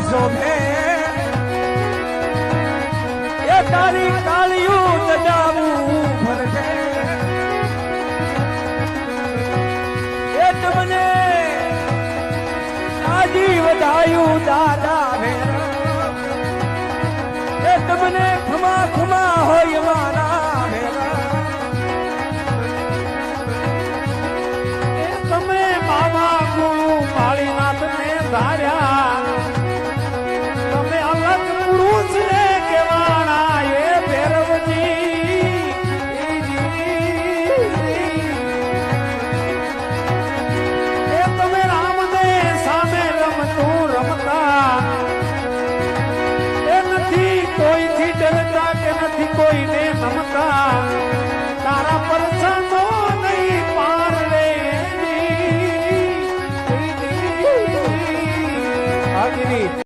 શોભે એ તારી કાળિયું દડાવું ભરજે એ તમને સાજી વધાયું દાર